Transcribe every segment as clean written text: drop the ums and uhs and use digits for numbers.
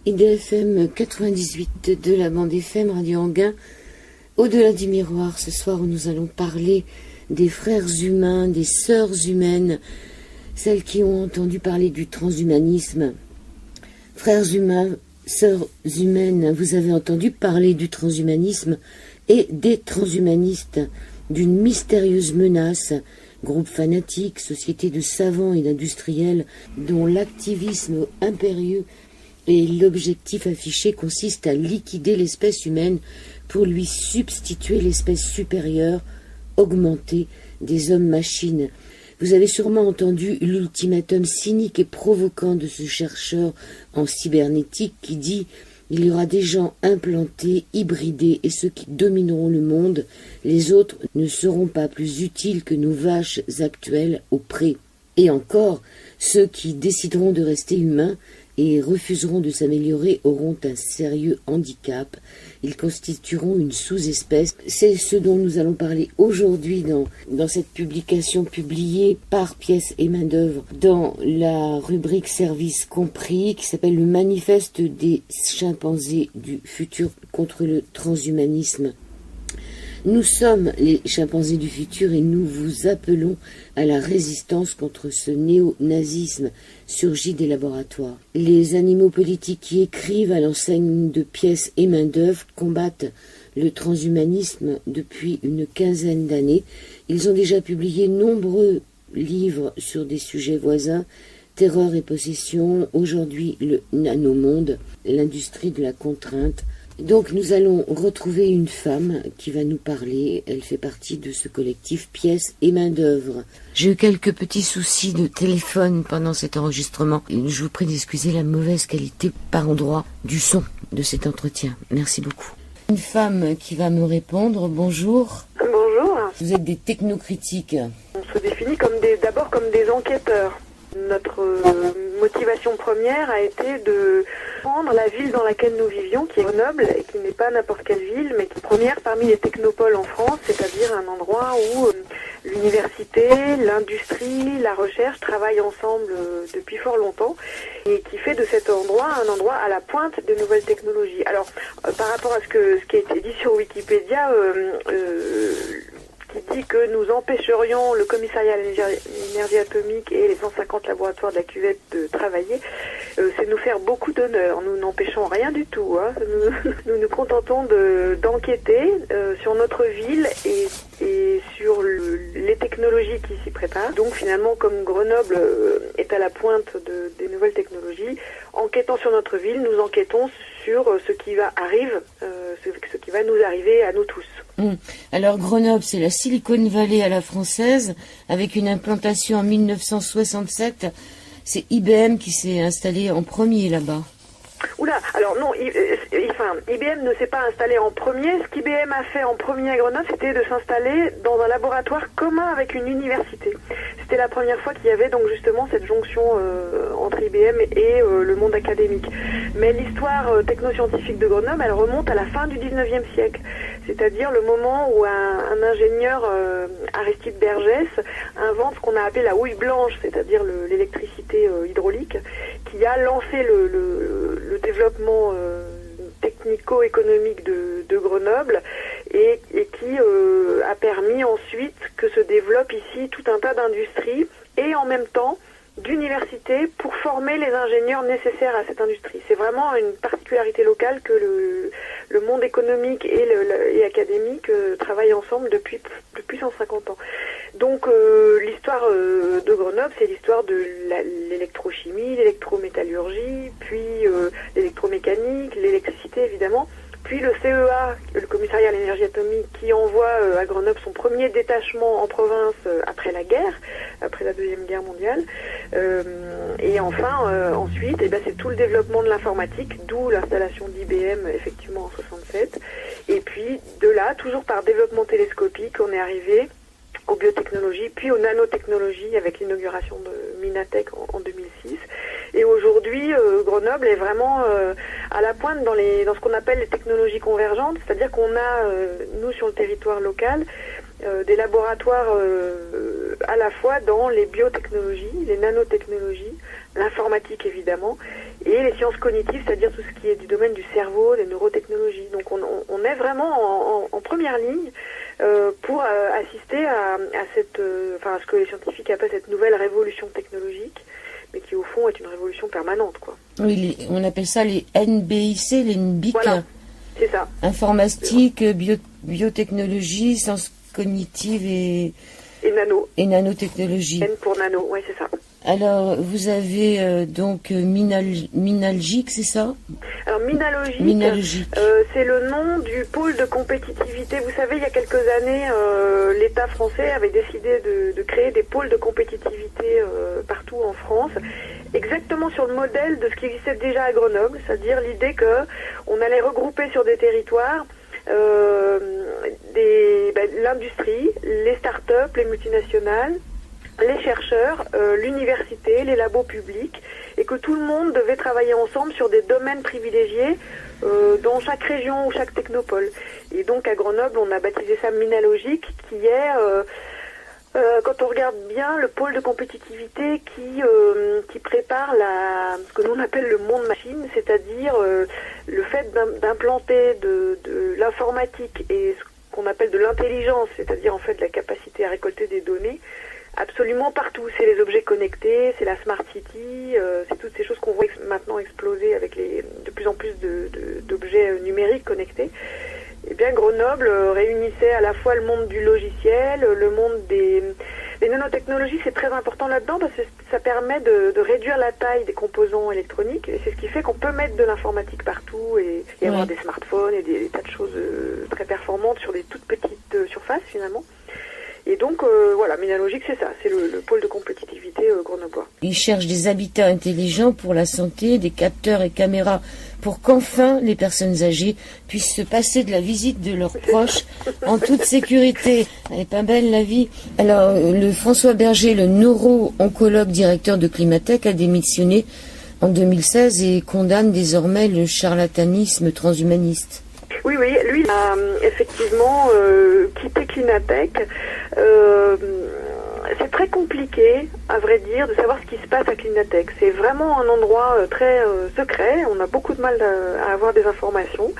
IDFM 98 de la bande FM Radio Anguin, au-delà du miroir. Ce soir, nous allons parler des frères humains, des sœurs humaines, celles qui ont entendu parler du transhumanisme. Frères humains, sœurs humaines, vous avez entendu parler du transhumanisme et des transhumanistes, d'une mystérieuse menace, groupe fanatique, société de savants et d'industriels dont l'activisme impérieux et l'objectif affiché consiste à liquider l'espèce humaine pour lui substituer l'espèce supérieure, augmentée des hommes-machines. Vous avez sûrement entendu l'ultimatum cynique et provoquant de ce chercheur en cybernétique qui dit « Il y aura des gens implantés, hybridés, et ceux qui domineront le monde, les autres ne seront pas plus utiles que nos vaches actuelles au pré. Et encore, ceux qui décideront de rester humains et refuseront de s'améliorer auront un sérieux handicap. Ils constitueront une sous-espèce. » C'est ce dont nous allons parler aujourd'hui dans cette publication publiée par Pièces et Main-d'œuvre dans la rubrique Services compris, qui s'appelle le Manifeste des chimpanzés du futur contre le transhumanisme. Nous sommes les chimpanzés du futur et nous vous appelons à la résistance contre ce néo-nazisme surgi des laboratoires. Les animaux politiques qui écrivent à l'enseigne de Pièces et Main-d'œuvre combattent le transhumanisme depuis une quinzaine d'années. Ils ont déjà publié nombreux livres sur des sujets voisins, terreur et possession, aujourd'hui le nanomonde, l'industrie de la contrainte. Donc nous allons retrouver une femme qui va nous parler. Elle fait partie de ce collectif Pièces et Main-d'œuvre. J'ai eu quelques petits soucis de téléphone pendant cet enregistrement. Je vous prie d'excuser la mauvaise qualité par endroit du son de cet entretien. Merci beaucoup. Une femme qui va me répondre. Bonjour. Bonjour. Vous êtes des technocritiques. On se définit d'abord comme des enquêteurs. Notre motivation première a été de prendre la ville dans laquelle nous vivions, qui est Grenoble, et qui n'est pas n'importe quelle ville, mais qui est première parmi les technopoles en France, c'est-à-dire un endroit où l'université, l'industrie, la recherche travaillent ensemble depuis fort longtemps, et qui fait de cet endroit un endroit à la pointe des nouvelles technologies. Alors, par rapport à ce qui a été dit sur Wikipédia, qui dit que nous empêcherions le commissariat à l'énergie atomique et les 150 laboratoires de la cuvette de travailler, c'est nous faire beaucoup d'honneur. Nous n'empêchons rien du tout. Hein. Nous nous contentons d'enquêter sur notre ville et sur les technologies qui s'y préparent. Donc finalement, comme Grenoble est à la pointe des nouvelles technologies, enquêtant sur notre ville, nous enquêtons sur ce qui va nous arriver à nous tous. Alors Grenoble, c'est la Silicon Valley à la française, avec une implantation en 1967. C'est IBM qui s'est installé en premier là-bas. Oula, alors non, IBM ne s'est pas installé en premier. Ce qu'IBM a fait en premier à Grenoble, c'était de s'installer dans un laboratoire commun avec une université. C'était la première fois qu'il y avait donc justement cette jonction entre IBM et le monde académique. Mais l'histoire technoscientifique de Grenoble, elle remonte à la fin du 19e siècle. C'est-à-dire le moment où un ingénieur, Aristide Bergès, invente ce qu'on a appelé la houille blanche, c'est-à-dire l'électricité hydraulique, qui a lancé le développement technico-économique de Grenoble et qui a permis ensuite que se développe ici tout un tas d'industries et en même temps d'universités pour former les ingénieurs nécessaires à cette industrie. C'est vraiment une particularité locale que le monde économique et académique travaillent ensemble depuis 150 ans. Donc l'histoire de Grenoble, c'est l'histoire de l'électrochimie, l'électrométallurgie, puis l'électromécanique, l'électricité évidemment, puis le CEA, le commissariat à l'énergie atomique, qui envoie à Grenoble son premier détachement en province après la guerre, après la Deuxième Guerre mondiale. Et enfin, ensuite, c'est tout le développement de l'informatique, d'où l'installation d'IBM effectivement en 67. Et puis de là, toujours par développement télescopique, on est arrivé aux biotechnologies, puis aux nanotechnologies avec l'inauguration de Minatech en 2006. Et aujourd'hui, Grenoble est vraiment à la pointe dans ce qu'on appelle les technologies convergentes, c'est-à-dire qu'on a, nous, sur le territoire local, des laboratoires à la fois dans les biotechnologies, les nanotechnologies, l'informatique évidemment, et les sciences cognitives, c'est-à-dire tout ce qui est du domaine du cerveau, des neurotechnologies. Donc on est vraiment en première ligne pour assister à cette, à ce que les scientifiques appellent cette nouvelle révolution technologique, mais qui au fond est une révolution permanente, quoi. Oui, on appelle ça les NBIC, les NBIC. Voilà, c'est ça. Informatique, biotechnologie, sciences cognitives et nanotechnologie. N pour nano, oui, c'est ça. Alors, vous avez donc Minalgique, c'est ça? Alors, Minalogique. C'est le nom du pôle de compétitivité. Vous savez, il y a quelques années, l'État français avait décidé de créer des pôles de compétitivité partout en France, exactement sur le modèle de ce qui existait déjà à Grenoble, c'est-à-dire l'idée que on allait regrouper sur des territoires l'industrie, les start-up, les multinationales, les chercheurs, l'université, les labos publics, et que tout le monde devait travailler ensemble sur des domaines privilégiés dans chaque région ou chaque technopole. Et donc à Grenoble, on a baptisé ça Minalogique, qui est, quand on regarde bien, le pôle de compétitivité qui prépare ce que nous on appelle le monde machine, c'est-à-dire le fait d'implanter de l'informatique et ce qu'on appelle de l'intelligence, c'est-à-dire en fait la capacité à récolter des données, absolument partout. C'est les objets connectés, c'est la Smart City, c'est toutes ces choses qu'on voit maintenant exploser avec de plus en plus d'objets numériques connectés. Eh bien, Grenoble réunissait à la fois le monde du logiciel, le monde les nanotechnologies. C'est très important là-dedans parce que ça permet de réduire la taille des composants électroniques, et c'est ce qui fait qu'on peut mettre de l'informatique partout et avoir des smartphones et des tas de choses très performantes sur des toutes petites surfaces finalement. Et donc, voilà, Minalogique, c'est ça, c'est le pôle de compétitivité grenoblois. Ils cherchent des habitats intelligents pour la santé, des capteurs et caméras pour qu'enfin les personnes âgées puissent se passer de la visite de leurs proches en toute sécurité. Elle est pas belle la vie. Alors, le François Berger, le neuro-oncologue directeur de Climatech, a démissionné en 2016 et condamne désormais le charlatanisme transhumaniste. Oui, lui a effectivement quitté Climatech. C'est très compliqué, à vrai dire, de savoir ce qui se passe à Climatech. C'est vraiment un endroit très secret. On a beaucoup de mal à avoir des informations.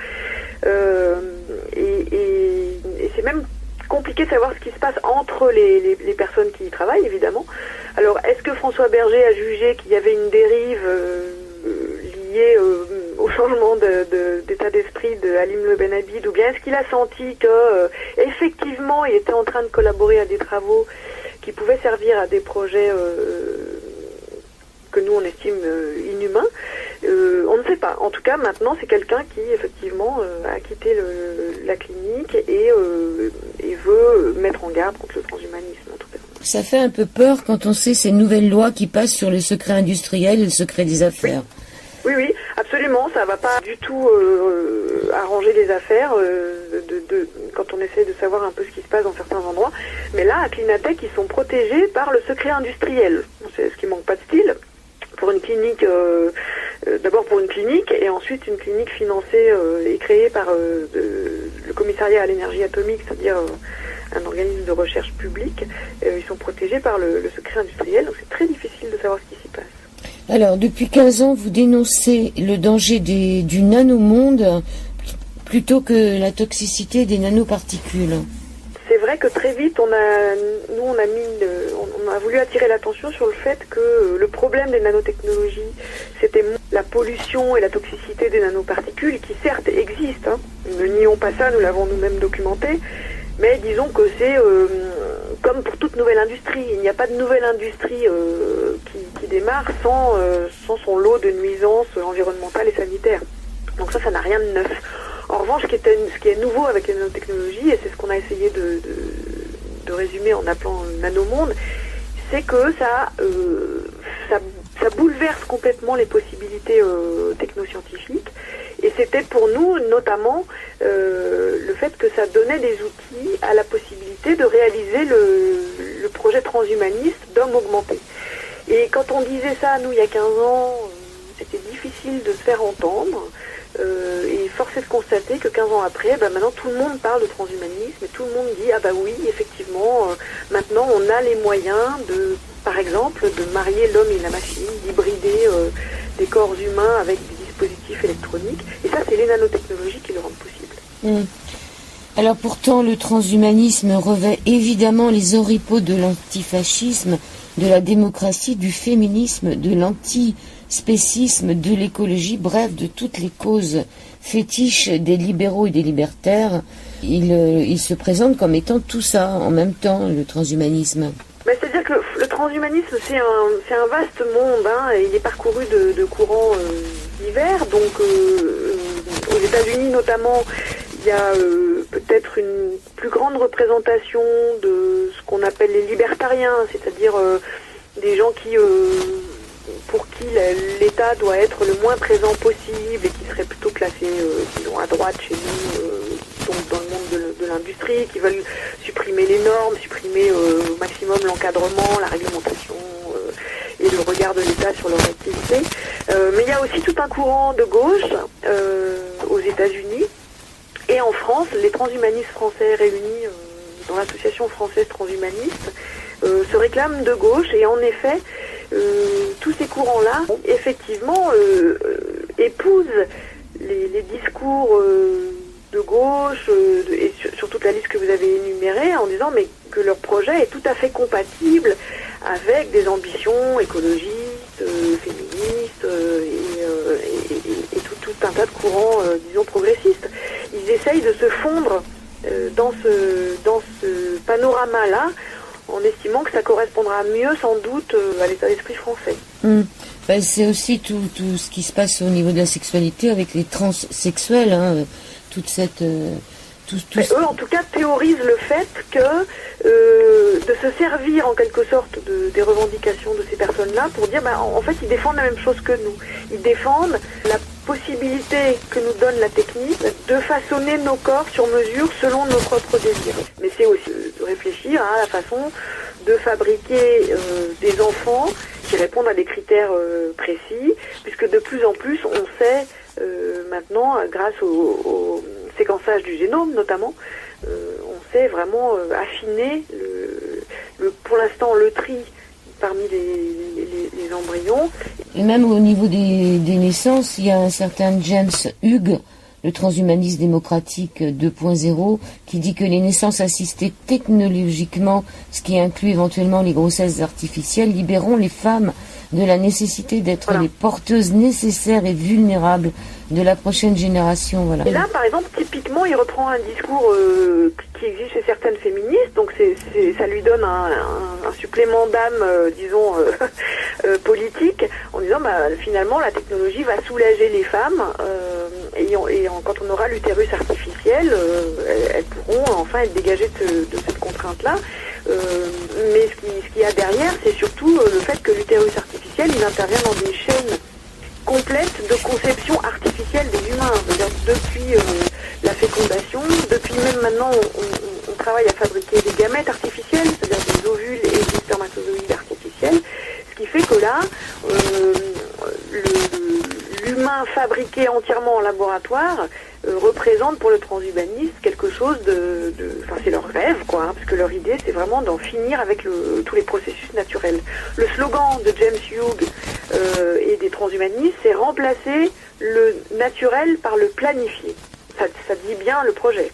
Et c'est même compliqué de savoir ce qui se passe entre les personnes qui y travaillent, évidemment. Alors, est-ce que François Berger a jugé qu'il y avait une dérive liée au changement d'état d'esprit de Halim Le Benabid, ou bien est-ce qu'il a senti que effectivement il était en train de collaborer à des travaux qui pouvaient servir à des projets que nous on estime inhumains? On ne sait pas. En tout cas, maintenant c'est quelqu'un qui effectivement a quitté la clinique et veut mettre en garde contre le transhumanisme, en tout cas. Ça fait un peu peur quand on sait ces nouvelles lois qui passent sur le secret industriel et le secret des affaires. Oui, absolument. Ça va pas du tout arranger les affaires quand on essaie de savoir un peu ce qui se passe dans certains endroits. Mais là, à Climatech, ils sont protégés par le secret industriel. C'est ce qui manque pas de style. Pour une clinique, d'abord pour une clinique, et ensuite une clinique financée et créée par le commissariat à l'énergie atomique, c'est-à-dire un organisme de recherche public. Ils sont protégés par le secret industriel, donc c'est très difficile de savoir ce qui s'y passe. Alors, depuis 15 ans, vous dénoncez le danger du nanomonde plutôt que la toxicité des nanoparticules. C'est vrai que très vite, on a voulu attirer l'attention sur le fait que le problème des nanotechnologies, c'était la pollution et la toxicité des nanoparticules, qui certes existent, ne nions pas ça, nous l'avons nous-mêmes documenté, mais disons que c'est comme pour toute nouvelle industrie. Il n'y a pas de nouvelle industrie qui démarre sans son lot de nuisances environnementales et sanitaires. Donc ça n'a rien de neuf. En revanche, ce qui est nouveau avec les nanotechnologies, et c'est ce qu'on a essayé de résumer en appelant nanomonde, c'est que ça bouleverse complètement les possibilités technoscientifiques. Et c'était pour nous notamment le fait que ça donnait des outils à la possibilité de réaliser le projet transhumaniste d'homme augmenté. Et quand on disait ça, nous, il y a 15 ans, c'était difficile de se faire entendre. Et force est de constater que 15 ans après, maintenant tout le monde parle de transhumanisme et tout le monde dit ah bah oui, effectivement, maintenant on a les moyens de, par exemple, de marier l'homme et la machine, d'hybrider des corps humains avec des dispositifs électroniques. Et ça, c'est les nanotechnologies qui le rendent possible. Alors pourtant, le transhumanisme revêt évidemment les oripeaux de l'antifascisme, de la démocratie, du féminisme, de l'antispécisme, de l'écologie, bref, de toutes les causes fétiches des libéraux et des libertaires. Il se présente comme étant tout ça en même temps, le transhumanisme. C'est-à-dire que le transhumanisme, c'est un vaste monde, et il est parcouru de courants divers. Donc, aux États-Unis notamment, il y a peut-être une plus grande représentation de ce qu'on appelle les libertariens, c'est-à-dire des gens pour qui l'État doit être le moins présent possible et qui seraient plutôt classés, disons, à droite chez nous, donc dans le monde de l'industrie, qui veulent supprimer les normes, supprimer au maximum l'encadrement, la réglementation et le regard de l'État sur leur activité. Mais il y a aussi tout un courant de gauche aux États-Unis et en France. Les transhumanistes français réunis dans l'association française transhumaniste se réclament de gauche, et en effet, tous ces courants-là, effectivement, épousent les discours de gauche et sur toute la liste que vous avez énumérée, en disant mais que leur projet est tout à fait compatible avec des ambitions écologistes, féministes et tout un tas de courants, disons, progressistes. Ils essayent de se fondre dans ce panorama-là, en estimant que ça correspondra mieux sans doute à l'état d'esprit français. C'est aussi tout ce qui se passe au niveau de la sexualité avec les transsexuels, toute cette... Eux, en tout cas, théorisent le fait que de se servir en quelque sorte des revendications de ces personnes-là pour dire, en fait, ils défendent la même chose que nous. Ils défendent la possibilité que nous donne la technique de façonner nos corps sur mesure selon nos propres désirs. Mais c'est aussi de réfléchir à la façon de fabriquer des enfants qui répondent à des critères précis, puisque de plus en plus, on sait maintenant, grâce au séquençage du génome notamment, on sait vraiment affiner pour l'instant le tri parmi les embryons. Et même au niveau des naissances, il y a un certain James Hughes, le transhumaniste démocratique 2.0, qui dit que les naissances assistées technologiquement, ce qui inclut éventuellement les grossesses artificielles, libéreront les femmes de la nécessité d'être les porteuses nécessaires et vulnérables de la prochaine génération. Voilà. Et là, par exemple, typiquement, il reprend un discours qui existe chez certaines féministes, donc ça lui donne un supplément d'âme, disons, politique, en disant, finalement, la technologie va soulager les femmes, quand on aura l'utérus artificiel, elles pourront enfin être dégagées de cette contrainte-là. Mais ce qu'il y a derrière, c'est surtout le fait que l'utérus artificiel, il intervient dans des chaînes complètes de conception artificielle des humains. C'est-à-dire depuis la fécondation, depuis même maintenant, on travaille à fabriquer des gamètes artificiels, c'est-à-dire des ovules et des spermatozoïdes artificiels, ce qui fait que là, l'humain fabriqué entièrement en laboratoire représente pour le transhumaniste quelque chose c'est leur rêve, parce que leur idée, c'est vraiment d'en finir avec tous les processus naturels. Le slogan de James Hughes et des transhumanistes, c'est remplacer le naturel par le planifié. Ça dit bien le projet,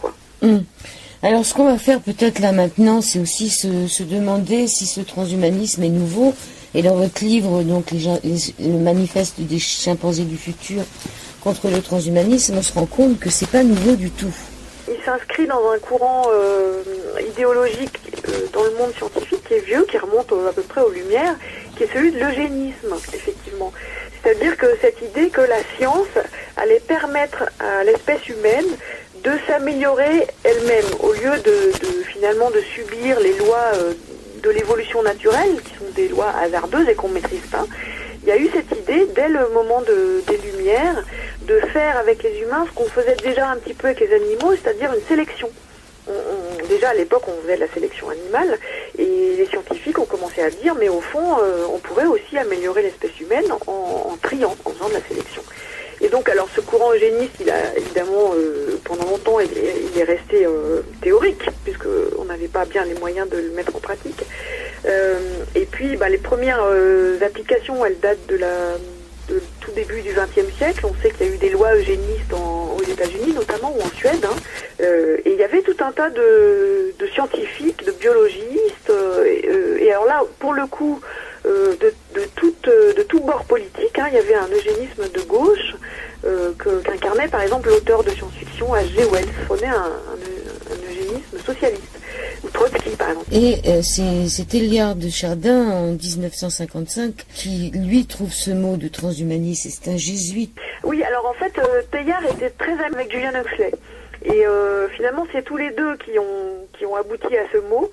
Alors, ce qu'on va faire peut-être là maintenant, c'est aussi se demander si ce transhumanisme est nouveau. Et dans votre livre, donc le manifeste des chimpanzés du futur contre le transhumanisme, on se rend compte que c'est pas nouveau du tout. Il s'inscrit dans un courant idéologique dans le monde scientifique qui est vieux, qui remonte à peu près aux Lumières, qui est celui de l'eugénisme, effectivement. C'est-à-dire que cette idée que la science allait permettre à l'espèce humaine de s'améliorer elle-même, au lieu finalement de subir les lois de l'évolution naturelle, qui sont des lois hasardeuses et qu'on ne maîtrise pas. Il y a eu cette idée, dès le moment des Lumières, de faire avec les humains ce qu'on faisait déjà un petit peu avec les animaux, c'est-à-dire une sélection. Déjà à l'époque, on faisait de la sélection animale, et les scientifiques ont commencé à dire, mais au fond, on pourrait aussi améliorer l'espèce humaine en triant, en faisant de la sélection. Et donc, alors, ce courant eugéniste, il a évidemment, pendant longtemps, il est resté théorique, puisqu'on n'avait pas bien les moyens de le mettre en pratique. Et puis, les premières applications, elles datent de tout début du XXe siècle. On sait qu'il y a eu des lois eugénistes aux États-Unis, notamment, ou en Suède. Et il y avait tout un tas de scientifiques, de biologistes. Et alors là, pour le coup, de tout bord politique, il y avait un eugénisme de gauche qu'incarnait par exemple l'auteur de science-fiction H.G. Wells, prônait un eugénisme socialiste, ou Trotsky par exemple. Et c'est Teilhard de Chardin en 1955 qui lui trouve ce mot de transhumanisme, c'est un jésuite. Oui, alors en fait Teilhard était très ami avec Julian Huxley. Et finalement, c'est tous les deux qui ont abouti à ce mot.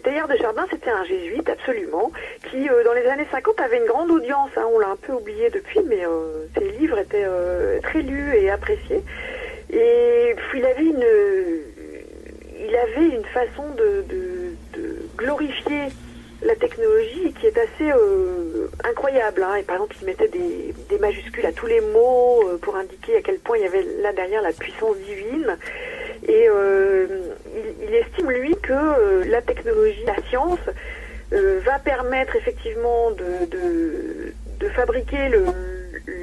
Teilhard de Chardin, c'était un jésuite, absolument, qui, dans les années 50, avait une grande audience. On l'a un peu oublié depuis, mais ses livres étaient très lus et appréciés. Et puis, il avait une façon de glorifier la technologie qui est assez incroyable. Et par exemple, il mettait des majuscules à tous les mots pour indiquer à quel point il y avait là derrière la puissance divine. Et il estime, lui, que la technologie, la science, va permettre effectivement de fabriquer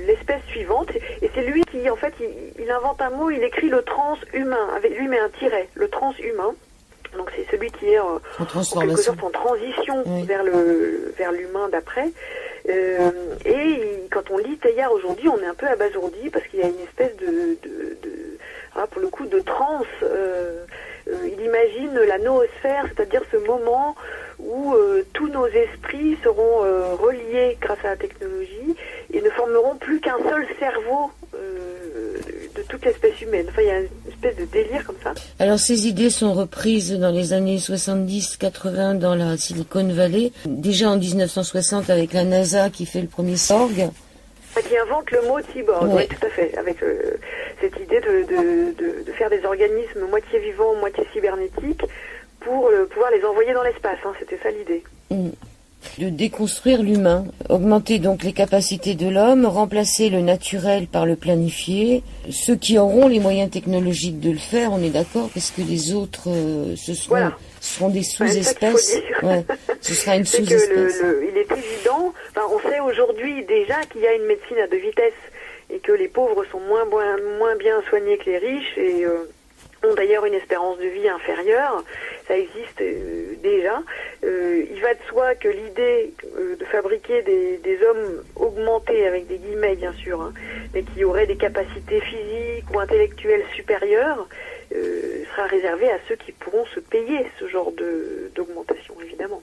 l'espèce suivante. Et c'est lui qui, en fait, il invente un mot, il écrit le transhumain, avec lui met un tiret, le transhumain. Donc c'est celui qui est en quelque sorte en transition vers l'humain d'après. Et quand on lit Teilhard aujourd'hui, on est un peu abasourdi parce qu'il y a une espèce pour le coup de transe. Il imagine la noosphère, c'est-à-dire ce moment où tous nos esprits seront reliés grâce à la technologie et ne formeront plus qu'un seul cerveau de toute l'espèce humaine. Enfin, il y a une espèce de délire comme ça. Alors, ces idées sont reprises dans les années 70-80 dans la Silicon Valley. Déjà en 1960 avec la NASA qui fait le premier cyborg. Qui invente le mot cyborg, oui, tout à fait. Avec cette idée de faire des organismes moitié vivants, moitié cybernétiques pour pouvoir les envoyer dans l'espace. C'était ça l'idée. De déconstruire l'humain, augmenter donc les capacités de l'homme, remplacer le naturel par le planifié. Ceux qui auront les moyens technologiques de le faire, on est d'accord, parce que les autres, ce seront des sous-espèces. Ce sera une sous-espèce. Il est évident, on sait aujourd'hui déjà qu'il y a une médecine à deux vitesses et que les pauvres sont moins bien soignés que les riches et ont d'ailleurs une espérance de vie inférieure. Ça existe déjà. Il va de soi que l'idée de fabriquer des hommes augmentés, avec des guillemets bien sûr, mais qui auraient des capacités physiques ou intellectuelles supérieures, sera réservée à ceux qui pourront se payer ce genre d'augmentation, évidemment.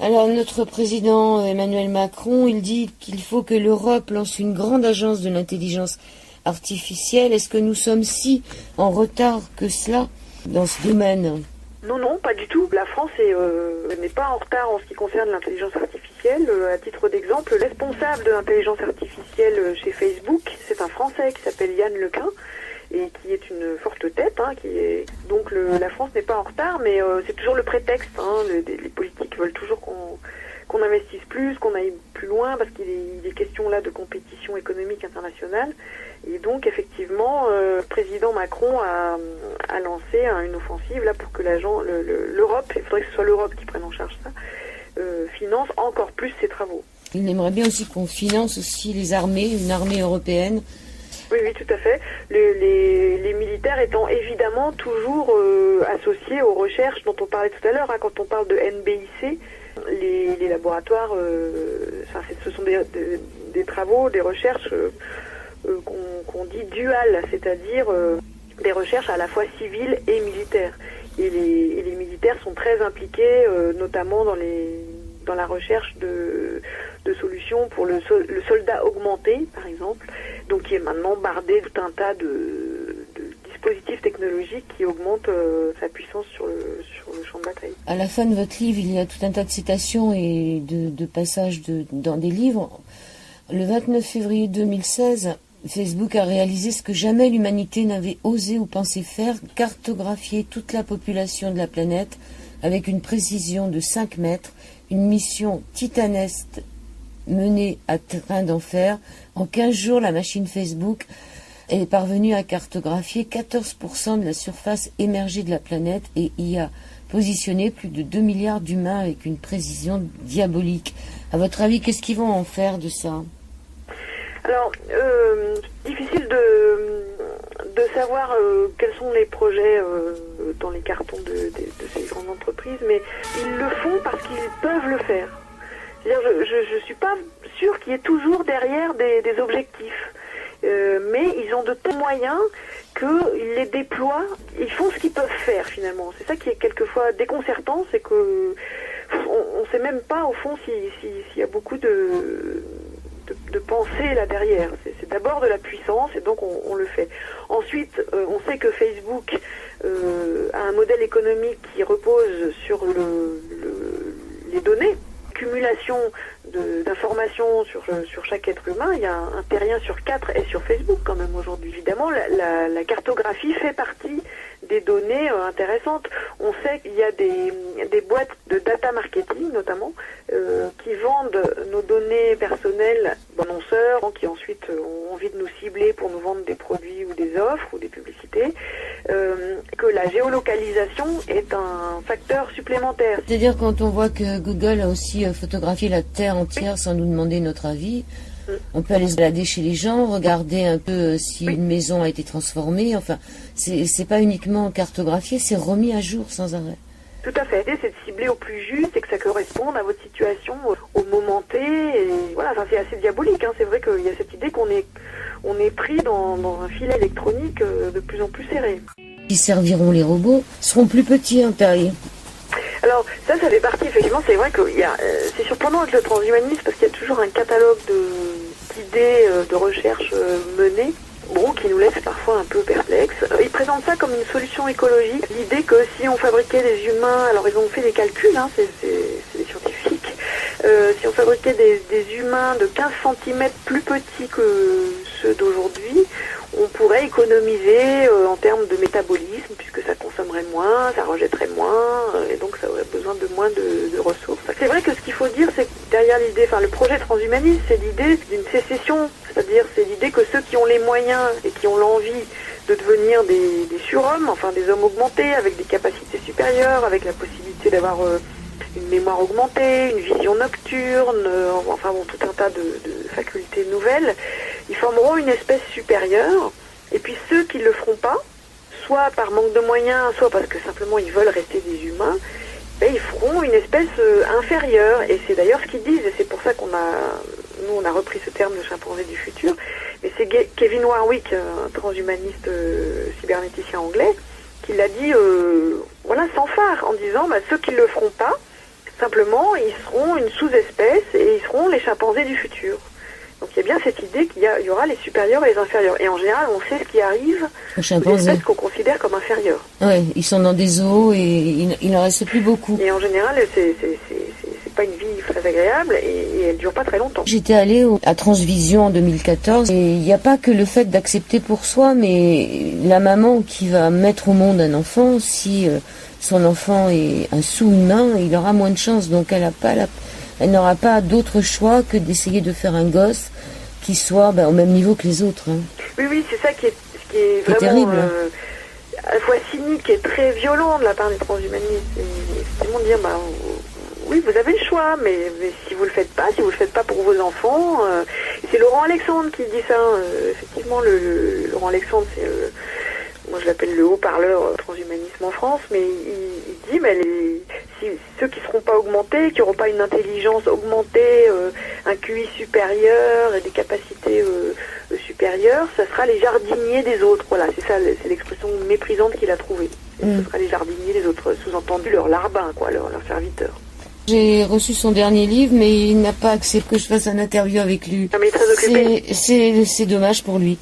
Alors notre président Emmanuel Macron, il dit qu'il faut que l'Europe lance une grande agence de l'intelligence artificielle. Est-ce que nous sommes si en retard que cela dans ce domaine ? Non, pas du tout. La France n'est pas en retard en ce qui concerne l'intelligence artificielle. À titre d'exemple, le responsable de l'intelligence artificielle chez Facebook, c'est un Français qui s'appelle Yann Lequin et qui est une forte tête. Donc la France n'est pas en retard, mais c'est toujours le prétexte. Les politiques veulent toujours qu'on investisse plus, qu'on aille plus loin, parce qu'il est question là de compétition économique internationale. Et donc, effectivement, le président Macron a lancé une offensive là pour que l'Europe, il faudrait que ce soit l'Europe qui prenne en charge ça, finance encore plus ses travaux. Il aimerait bien aussi qu'on finance aussi les armées, une armée européenne. Oui, tout à fait. Les militaires étant évidemment toujours associés aux recherches dont on parlait tout à l'heure. Quand on parle de NBIC, les laboratoires, ce sont des travaux, des recherches qu'on dit duales, c'est-à-dire des recherches à la fois civiles et militaires. Et les militaires sont très impliqués, notamment dans la recherche de solutions pour le soldat augmenté, par exemple, donc qui est maintenant bardé tout un tas de dispositifs technologiques qui augmentent sa puissance sur le champ de bataille. À la fin de votre livre, il y a tout un tas de citations et de passages dans des livres. Le 29 février 2016, Facebook a réalisé ce que jamais l'humanité n'avait osé ou pensé faire, cartographier toute la population de la planète avec une précision de 5 mètres, une mission titanesque menée à train d'enfer. En 15 jours, la machine Facebook est parvenue à cartographier 14% de la surface émergée de la planète et y a positionné plus de 2 milliards d'humains avec une précision diabolique. À votre avis, qu'est-ce qu'ils vont en faire de ça ? Alors, difficile de savoir quels sont les projets dans les cartons de ces grandes entreprises, mais ils le font parce qu'ils peuvent le faire. C'est-à-dire, je suis pas sûre qu'il y ait toujours derrière des objectifs, mais ils ont de tels moyens qu'ils les déploient, ils font ce qu'ils peuvent faire finalement. C'est ça qui est quelquefois déconcertant, c'est que on sait même pas au fond s'il y a beaucoup de pensée là derrière. C'est d'abord de la puissance et donc on le fait. Ensuite, on sait que Facebook a un modèle économique qui repose sur les données. Accumulation d'informations sur chaque être humain. Il y a un terrien sur 4 est sur Facebook quand même aujourd'hui. Évidemment, la cartographie fait partie des données intéressantes. On sait qu'il y a des boîtes de data marketing notamment qui vendent nos données personnelles aux annonceurs qui ensuite ont envie de nous cibler pour nous vendre des produits ou des offres ou des publicités, que la géolocalisation est un facteur supplémentaire. C'est-à-dire quand on voit que Google a aussi photographié la Terre entière sans nous demander notre avis, on peut aller se balader chez les gens, regarder un peu si une maison a été transformée. Enfin, c'est pas uniquement cartographié, c'est remis à jour sans arrêt. Tout à fait. L'idée, c'est de cibler au plus juste et que ça corresponde à votre situation au moment T. Et voilà, enfin, c'est assez diabolique. Hein. C'est vrai qu'il y a cette idée qu'on est pris dans un filet électronique de plus en plus serré. Qui serviront les robots seront plus petits en taille. Alors ça fait partie, effectivement, c'est vrai que c'est surprenant avec le transhumanisme parce qu'il y a toujours un catalogue d'idées de recherche menées, qui nous laisse parfois un peu perplexes. Ils présentent ça comme une solution écologique, l'idée que si on fabriquait des humains, alors ils ont fait des calculs, hein, c'est des scientifiques, si on fabriquait des humains de 15 cm plus petits que ceux d'aujourd'hui, on pourrait économiser en termes de métabolisme, puisque ça consommerait moins, ça rejetterait moins, et donc ça aurait besoin de moins de ressources. C'est vrai que ce qu'il faut dire, c'est que derrière l'idée, le projet transhumaniste, c'est l'idée d'une sécession, c'est-à-dire c'est l'idée que ceux qui ont les moyens et qui ont l'envie de devenir des surhommes, enfin des hommes augmentés, avec des capacités supérieures, avec la possibilité d'avoir une mémoire augmentée, une vision nocturne, tout un tas de facultés nouvelles, ils formeront une espèce supérieure, et puis ceux qui ne le feront pas, soit par manque de moyens, soit parce que simplement ils veulent rester des humains, ils feront une espèce inférieure, et c'est d'ailleurs ce qu'ils disent, et c'est pour ça qu'on a repris ce terme de chimpanzé du futur, mais c'est Kevin Warwick, un transhumaniste cybernéticien anglais, qui l'a dit sans phare, en disant ceux qui ne le feront pas, simplement, ils seront une sous-espèce et ils seront les chimpanzés du futur. Donc il y a bien cette idée qu'il y aura les supérieurs et les inférieurs. Et en général, on sait ce qui arrive aux espèces qu'on considère comme inférieures. Oui, ils sont dans des zoos et il n'en reste plus beaucoup. Et en général, c'est pas une vie très agréable et elle dure pas très longtemps. J'étais allée à Transvision en 2014 et il n'y a pas que le fait d'accepter pour soi, mais la maman qui va mettre au monde un enfant, si son enfant est un sous-humain, il aura moins de chance. Donc elle n'aura pas d'autre choix que d'essayer de faire un gosse qui soit au même niveau que les autres. Hein. Oui, c'est ça qui est vraiment terrible. À la fois cynique et très violent de la part des transhumanistes. Et c'est tellement dire, oui, vous avez le choix, mais si vous le faites pas pour vos enfants, c'est Laurent Alexandre qui dit ça. Effectivement, Laurent Alexandre, c'est moi je l'appelle le haut-parleur transhumanisme en France, mais il dit, ceux qui ne seront pas augmentés, qui n'auront pas une intelligence augmentée, un QI supérieur et des capacités supérieures, ça sera les jardiniers des autres. Voilà, c'est ça, c'est l'expression méprisante qu'il a trouvée. Ce sera les jardiniers des autres, sous-entendu leurs larbins, leurs serviteurs. J'ai reçu son dernier livre, mais il n'a pas accepté que je fasse un interview avec lui. Ah, mais il est très occupé. C'est dommage pour lui.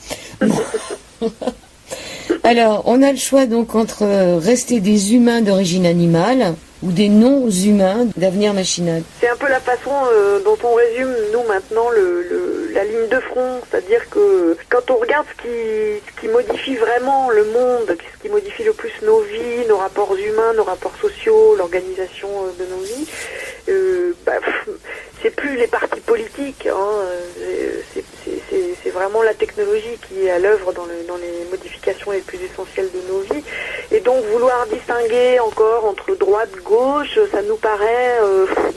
Alors, on a le choix donc entre rester des humains d'origine animale ou des non-humains d'avenir machinal. C'est un peu la façon dont on résume, nous, maintenant, la ligne de front. C'est-à-dire que quand on regarde ce qui modifie vraiment le monde, ce qui modifie le plus nos vies, nos rapports humains, nos rapports sociaux, l'organisation de nos vies, c'est plus les partis politiques, hein, c'est vraiment la technologie qui est à l'œuvre dans les modifications les plus essentielles de nos vies. Et donc vouloir distinguer encore entre droite, gauche, ça nous paraît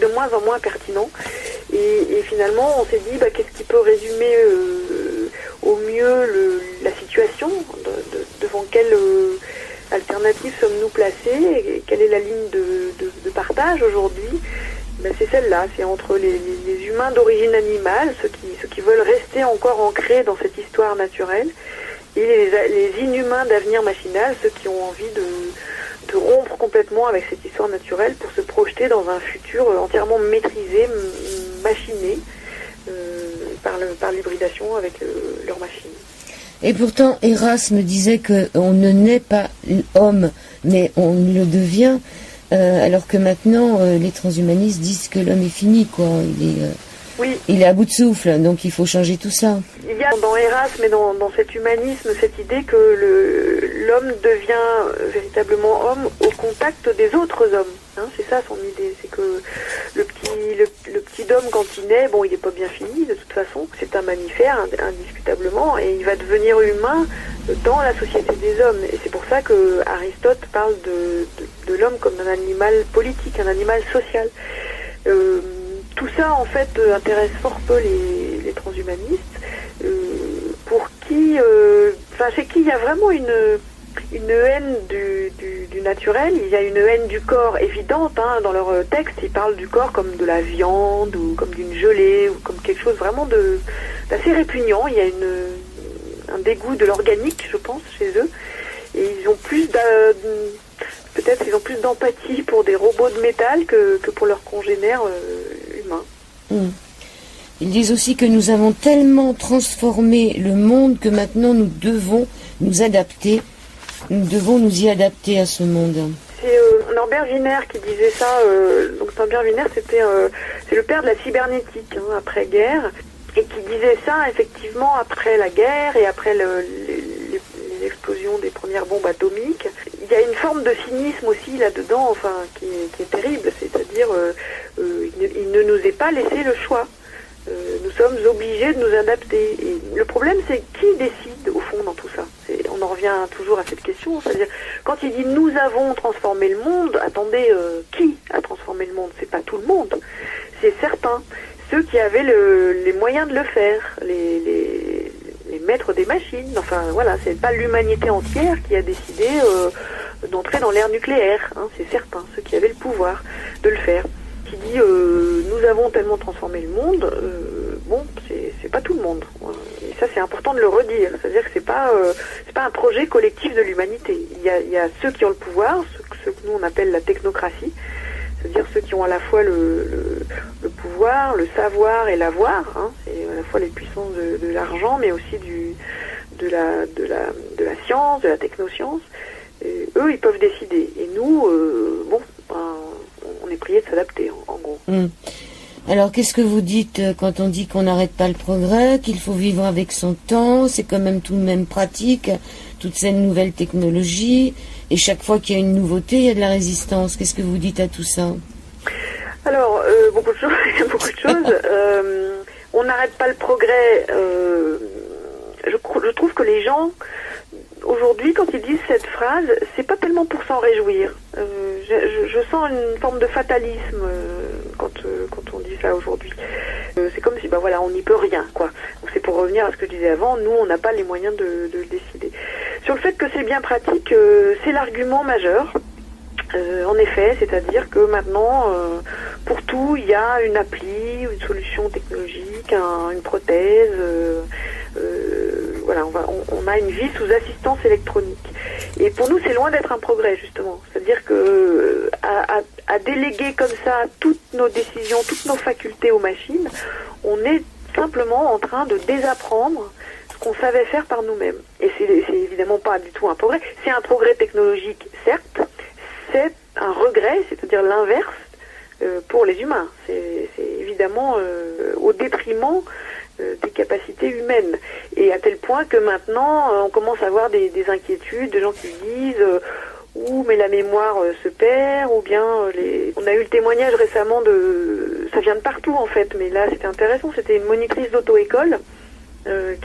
de moins en moins pertinent. Et finalement, on s'est dit, qu'est-ce qui peut résumer au mieux la situation, devant quelle alternative sommes-nous placés, et quelle est la ligne de partage aujourd'hui? C'est celle-là, c'est entre les humains d'origine animale, ceux qui veulent rester encore ancrés dans cette histoire naturelle, et les inhumains d'avenir machinal, ceux qui ont envie de rompre complètement avec cette histoire naturelle pour se projeter dans un futur entièrement maîtrisé, machiné, par l'hybridation avec leur machine. Et pourtant, Erasme disait qu'on ne naît pas homme, mais on le devient, alors que maintenant, les transhumanistes disent que l'homme est fini, quoi. Il est à bout de souffle, donc il faut changer tout ça. Il y a dans Erasme et dans cet humanisme cette idée que l'homme devient véritablement homme au contact des autres hommes. Hein, c'est ça son idée, c'est que le petit homme quand il naît, il n'est pas bien fini de toute façon, c'est un mammifère indiscutablement, et il va devenir humain dans la société des hommes. Et c'est pour ça que Aristote parle de l'homme comme un animal politique, un animal social. Tout ça, en fait, intéresse fort peu les transhumanistes, chez qui il y a vraiment une haine du naturel, il y a une haine du corps évidente. Hein, dans leur texte, ils parlent du corps comme de la viande, ou comme d'une gelée, ou comme quelque chose vraiment d'assez répugnant. Il y a un dégoût de l'organique, je pense, chez eux. Et ils ont peut-être ils ont plus d'empathie pour des robots de métal que pour leurs congénères humains. Ils disent aussi que nous avons tellement transformé le monde que maintenant nous devons nous adapter. Nous devons nous y adapter à ce monde. C'est Norbert Wiener qui disait ça. Donc Norbert Wiener, c'est le père de la cybernétique, après-guerre, et qui disait ça effectivement après la guerre et après l'explosion des premières bombes atomiques. Il y a une forme de cynisme aussi là-dedans, qui est terrible, c'est-à-dire il ne nous est pas laissé le choix. Nous sommes obligés de nous adapter. Et le problème, c'est qui décide au fond dans tout ça. On en revient toujours à cette question, c'est-à-dire quand il dit nous avons transformé le monde, attendez, qui a transformé le monde? C'est pas tout le monde, c'est certains, ceux qui avaient les moyens de le faire, les maîtres des machines. C'est pas l'humanité entière qui a décidé d'entrer dans l'ère nucléaire, c'est certains, ceux qui avaient le pouvoir de le faire. Qui dit nous avons tellement transformé le monde, c'est pas tout le monde. Et ça, c'est important de le redire. C'est-à-dire que c'est pas un projet collectif de l'humanité. Il y a ceux qui ont le pouvoir, ceux que nous on appelle la technocratie, c'est-à-dire ceux qui ont à la fois le pouvoir, le savoir et l'avoir. C'est à la fois les puissances de l'argent, mais aussi de la science, de la technoscience. Et eux, ils peuvent décider. Et nous, on est prié de s'adapter, en gros. Alors, qu'est-ce que vous dites quand on dit qu'on n'arrête pas le progrès, qu'il faut vivre avec son temps? C'est quand même tout de même pratique, toutes ces nouvelles technologies, et chaque fois qu'il y a une nouveauté, il y a de la résistance. Qu'est-ce que vous dites à tout ça? Alors, beaucoup de choses. On n'arrête pas le progrès. Je trouve que les gens, aujourd'hui, quand ils disent cette phrase, c'est pas tellement pour s'en réjouir. Je sens une forme de fatalisme quand on dit ça aujourd'hui. C'est comme si, on n'y peut rien, quoi. Donc c'est pour revenir à ce que je disais avant, nous, on n'a pas les moyens de le décider. Sur le fait que c'est bien pratique, c'est l'argument majeur. En effet, c'est-à-dire que maintenant, pour tout, il y a une appli, une solution technologique, une prothèse. On a une vie sous assistance électronique. Et pour nous, c'est loin d'être un progrès, justement. C'est-à-dire que à déléguer comme ça toutes nos décisions, toutes nos facultés aux machines, on est simplement en train de désapprendre ce qu'on savait faire par nous-mêmes. Et c'est évidemment pas du tout un progrès. C'est un progrès technologique, certes. C'est un regret, c'est-à-dire l'inverse, pour les humains. C'est évidemment au détriment des capacités humaines. Et à tel point que maintenant, on commence à avoir des inquiétudes, de gens qui disent mais la mémoire se perd, ou bien on a eu le témoignage récemment ça vient de partout en fait, mais là c'était intéressant, c'était une monitrice d'auto-école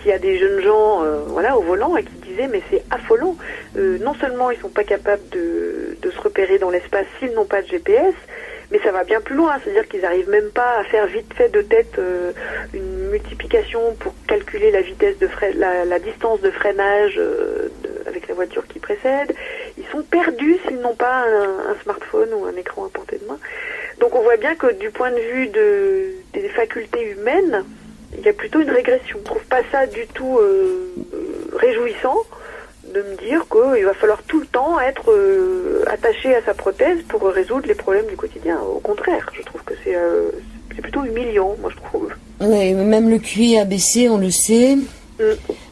qui a des jeunes gens au volant et qui disait mais c'est affolant, non seulement ils sont pas capables de se repérer dans l'espace s'ils n'ont pas de GPS, mais ça va bien plus loin, c'est-à-dire qu'ils n'arrivent même pas à faire vite fait de tête une multiplication pour calculer la vitesse de la distance de freinage avec la voiture qui précède. Ils sont perdus s'ils n'ont pas un smartphone ou un écran à portée de main. Donc on voit bien que du point de vue des facultés humaines, il y a plutôt une régression. Je trouve pas ça du tout réjouissant de me dire qu'il va falloir tout le temps être attaché à sa prothèse pour résoudre les problèmes du quotidien. Au contraire, je trouve que c'est plutôt humiliant, moi je trouve. Oui, même le QI a baissé, on le sait.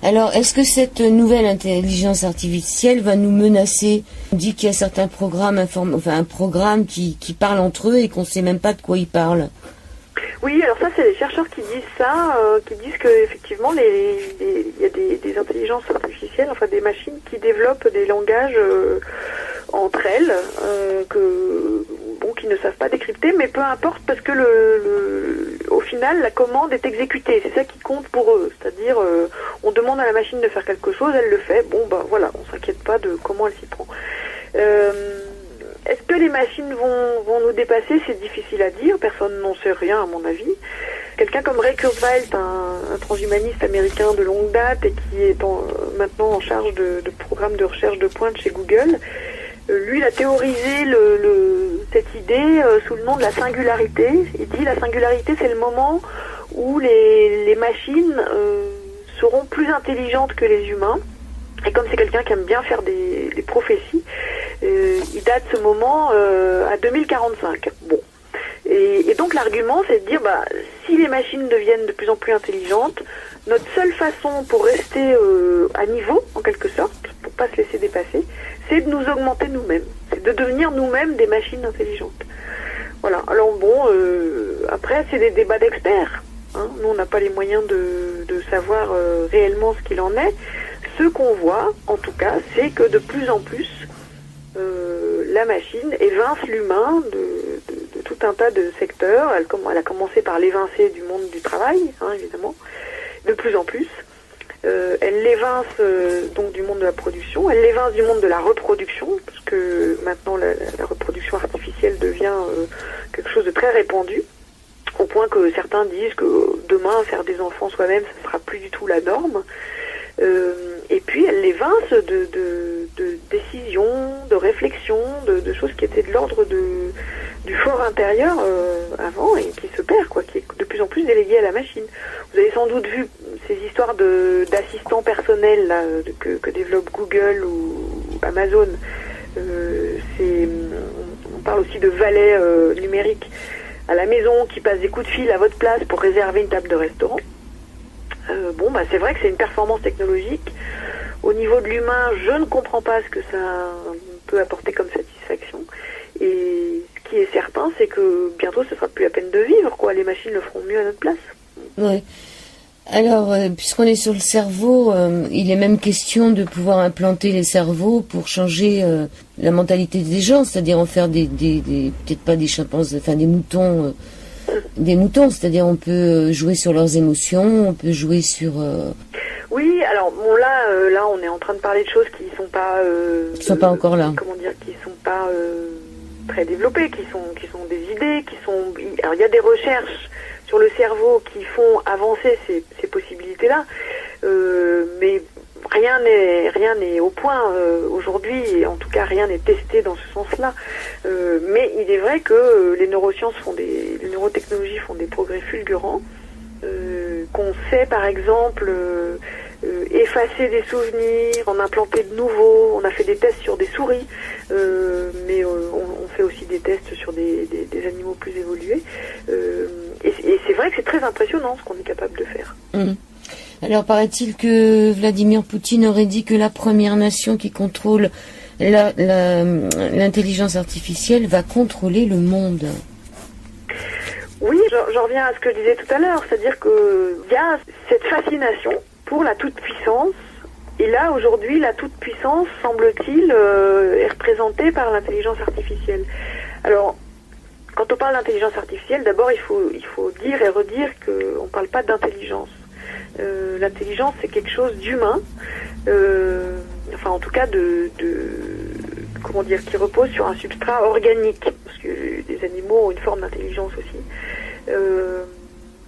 Alors, est-ce que cette nouvelle intelligence artificielle va nous menacer? On dit qu'il y a certains programmes, un programme qui parle entre eux et qu'on ne sait même pas de quoi ils parlent. Oui, alors ça, c'est les chercheurs qui disent ça, qui disent que effectivement, il y a des intelligences artificielles, enfin des machines qui développent des langages entre elles, qui ne savent pas décrypter, mais peu importe parce que au final, la commande est exécutée. C'est ça qui compte pour eux. C'est-à-dire, on demande à la machine de faire quelque chose, elle le fait. Bon, voilà, on s'inquiète pas de comment elle s'y prend. Est-ce que les machines vont nous dépasser? C'est difficile à dire, personne n'en sait rien à mon avis. Quelqu'un comme Ray Kurzweil, un transhumaniste américain de longue date et qui est maintenant en charge de programmes de recherche de pointe chez Google, lui il a théorisé cette idée sous le nom de la singularité. Il dit la singularité c'est le moment où les machines seront plus intelligentes que les humains. Et comme c'est quelqu'un qui aime bien faire des prophéties, il date ce moment à 2045. Bon. Et donc l'argument, c'est de dire, si les machines deviennent de plus en plus intelligentes, notre seule façon pour rester à niveau, en quelque sorte, pour pas se laisser dépasser, c'est de nous augmenter nous-mêmes. C'est de devenir nous-mêmes des machines intelligentes. Voilà. Alors bon, après, c'est des débats d'experts. Hein. Nous, on n'a pas les moyens de savoir réellement ce qu'il en est. Ce qu'on voit, en tout cas, c'est que de plus en plus, la machine évince l'humain de tout un tas de secteurs. Elle a commencé par l'évincer du monde du travail, évidemment, de plus en plus. Elle l'évince donc du monde de la production, elle l'évince du monde de la reproduction, parce que maintenant la reproduction artificielle devient quelque chose de très répandu, au point que certains disent que demain, faire des enfants soi-même, ça ne sera plus du tout la norme. Et puis elle l'évince de décisions, de réflexions, de choses qui étaient de l'ordre du fort intérieur avant et qui se perd, qui est de plus en plus délégué à la machine. Vous avez sans doute vu ces histoires d'assistants personnels là, que développe Google ou Amazon. On parle aussi de valets numériques à la maison qui passent des coups de fil à votre place pour réserver une table de restaurant. C'est vrai que c'est une performance technologique. Au niveau de l'humain, je ne comprends pas ce que ça peut apporter comme satisfaction. Et ce qui est certain, c'est que bientôt, ce sera plus la peine de vivre, Les machines le feront mieux à notre place. Oui. Alors, puisqu'on est sur le cerveau, il est même question de pouvoir implanter les cerveaux pour changer la mentalité des gens, c'est-à-dire en faire peut-être pas des chimpanzés, des moutons. Des moutons, c'est-à-dire on peut jouer sur leurs émotions, on peut jouer sur... Oui, alors là on est en train de parler de choses qui sont pas encore là. Qui sont pas très développées, qui sont des idées, alors il y a des recherches sur le cerveau qui font avancer ces possibilités-là, mais rien n'est au point aujourd'hui, et en tout cas rien n'est testé dans ce sens-là. Mais il est vrai que les neurotechnologies font des progrès fulgurants, qu'on sait par exemple effacer des souvenirs, en implanter de nouveaux. On a fait des tests sur des souris, mais on fait aussi des tests sur des animaux plus évolués. Et c'est vrai que c'est très impressionnant ce qu'on est capable de faire. Mmh. Alors, paraît-il que Vladimir Poutine aurait dit que la première nation qui contrôle l'intelligence artificielle va contrôler le monde. Oui, j'en reviens à ce que je disais tout à l'heure, c'est-à-dire qu'il y a cette fascination pour la toute-puissance Et là, aujourd'hui, la toute-puissance, semble-t-il, est représentée par l'intelligence artificielle. Alors, quand on parle d'intelligence artificielle, d'abord, il faut dire et redire qu'on ne parle pas d'intelligence. L'intelligence, c'est quelque chose d'humain, enfin, en tout cas, qui repose sur un substrat organique, parce que les animaux ont une forme d'intelligence aussi.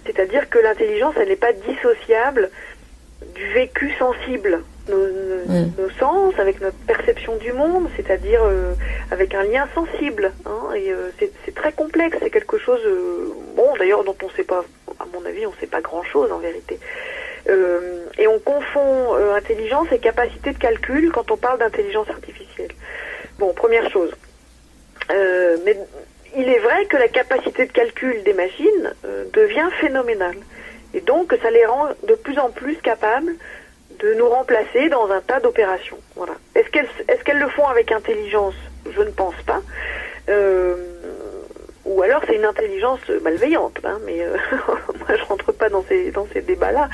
C'est-à-dire que l'intelligence, elle n'est pas dissociable du vécu sensible. Nos sens, avec notre perception du monde, c'est-à-dire avec un lien sensible. Et c'est très complexe, c'est quelque chose, d'ailleurs, dont on ne sait pas, à mon avis, on ne sait pas grand-chose en vérité. Et on confond intelligence et capacité de calcul quand on parle d'intelligence artificielle. Bon, première chose. Mais il est vrai que la capacité de calcul des machines devient phénoménale. Et donc, ça les rend de plus en plus capables de nous remplacer dans un tas d'opérations. Voilà. Est-ce qu'elles le font avec intelligence? Je ne pense pas. Ou alors c'est une intelligence malveillante. Mais moi, je rentre pas dans ces débats-là.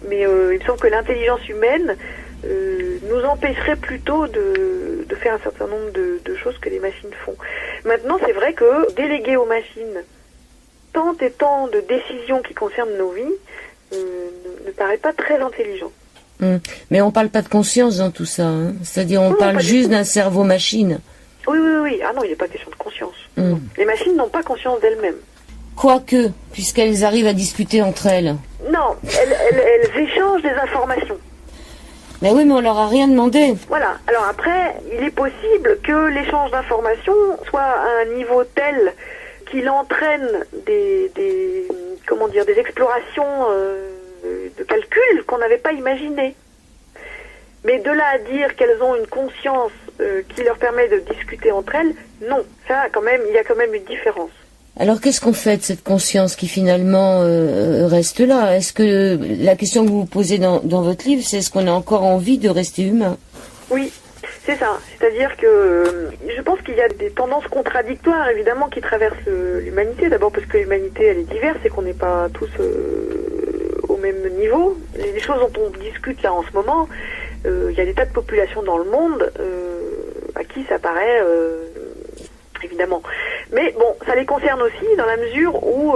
Mais il me semble que l'intelligence humaine nous empêcherait plutôt de faire un certain nombre de choses que les machines font. Maintenant, c'est vrai que déléguer aux machines tant et tant de décisions qui concernent nos vies ne paraît pas très intelligent. Mais on parle pas de conscience dans tout ça, hein. C'est-à-dire on parle juste d'un cerveau-machine. Oui. Ah non, il n'est pas question de conscience. Les machines n'ont pas conscience d'elles-mêmes. Quoique, puisqu'elles arrivent à discuter entre elles. Non, elles échangent des informations. Mais oui, mais on leur a rien demandé. Voilà. Alors après, il est possible que l'échange d'informations soit à un niveau tel qu'il entraîne des explorations de calcul qu'on n'avait pas imaginées. Mais de là à dire qu'elles ont une conscience qui leur permet de discuter entre elles, non. Ça, il y a quand même une différence. Alors, qu'est-ce qu'on fait de cette conscience qui finalement reste là? Est-ce que la question que vous vous posez dans votre livre, c'est est-ce qu'on a encore envie de rester humain? Oui, c'est ça. C'est-à-dire que je pense qu'il y a des tendances contradictoires, évidemment, qui traversent l'humanité. D'abord parce que l'humanité, elle est diverse et qu'on n'est pas tous au même niveau. Les choses dont on discute là en ce moment, il y a des tas de populations dans le monde à qui ça paraît... évidemment. Mais bon, ça les concerne aussi dans la mesure où